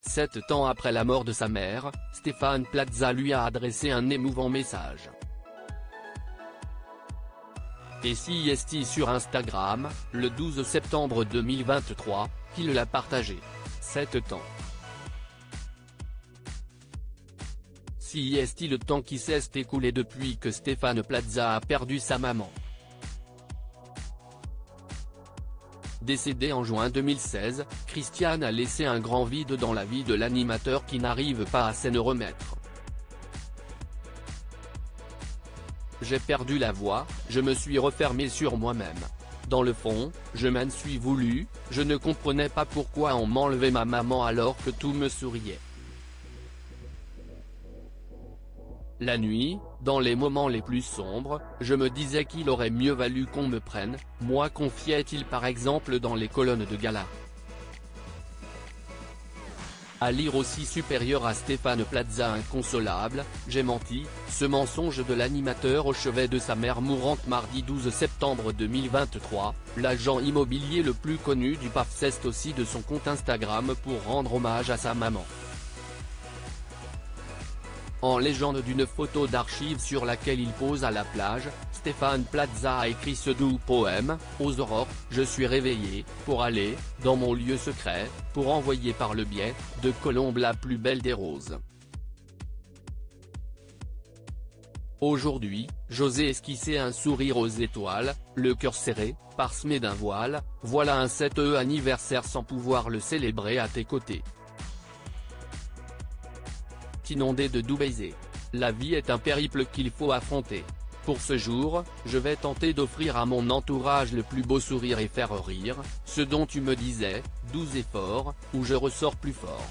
7 ans après la mort de sa mère, Stéphane Plaza lui a adressé un émouvant message. Et si est sur Instagram, le 12 septembre 2023, qu'il l'a partagé. 7 ans. Si est le temps qui s'est écoulé depuis que Stéphane Plaza a perdu sa maman. Décédée en juin 2016, Christiane a laissé un grand vide dans la vie de l'animateur qui n'arrive pas à s'en remettre. J'ai perdu la voix, je me suis refermé sur moi-même. Dans le fond, je m'en suis voulu, je ne comprenais pas pourquoi on m'enlevait ma maman alors que tout me souriait. La nuit, dans les moments les plus sombres, je me disais qu'il aurait mieux valu qu'on me prenne, moi, confiait-il par exemple dans les colonnes de gala. À lire aussi supérieur à Stéphane Plaza inconsolable, j'ai menti, ce mensonge de l'animateur au chevet de sa mère mourante mardi 12 septembre 2023, l'agent immobilier le plus connu du PAF aussi de son compte Instagram pour rendre hommage à sa maman. En légende d'une photo d'archives sur laquelle il pose à la plage, Stéphane Plaza a écrit ce doux poème, aux aurores, je suis réveillé, pour aller, dans mon lieu secret, pour envoyer par le biais, de Colombe la plus belle des roses. Aujourd'hui, j'osais esquisser un sourire aux étoiles, le cœur serré, parsemé d'un voile, voilà un 7e anniversaire sans pouvoir le célébrer à tes côtés. Inondé de doux baisers. La vie est un périple qu'il faut affronter. Pour ce jour, je vais tenter d'offrir à mon entourage le plus beau sourire et faire rire, ce dont tu me disais, doux et fort, où je ressors plus fort.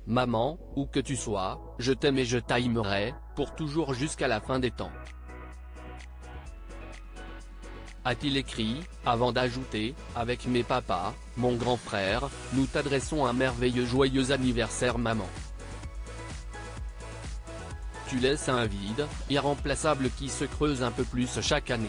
Maman, où que tu sois, je t'aime et je t'aimerai, pour toujours jusqu'à la fin des temps. A-t-il écrit, avant d'ajouter, avec mes papas, mon grand frère, nous t'adressons un merveilleux joyeux anniversaire maman. Tu laisses un vide, irremplaçable qui se creuse un peu plus chaque année.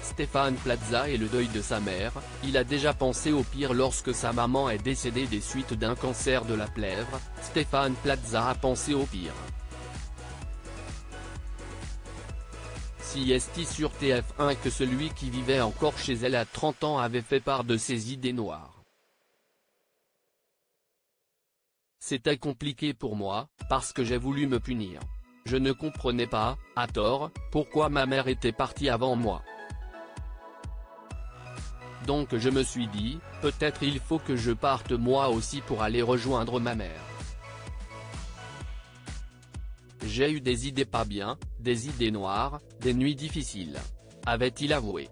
Stéphane Plaza et le deuil de sa mère, il a déjà pensé au pire lorsque sa maman est décédée des suites d'un cancer de la plèvre, Stéphane Plaza a pensé au pire. Si est sur TF1 que celui qui vivait encore chez elle à 30 ans avait fait part de ses idées noires. C'était compliqué pour moi, parce que j'ai voulu me punir. Je ne comprenais pas, à tort, pourquoi ma mère était partie avant moi. Donc je me suis dit, peut-être il faut que je parte moi aussi pour aller rejoindre ma mère. J'ai eu des idées pas bien, des idées noires, des nuits difficiles. Avait-il avoué.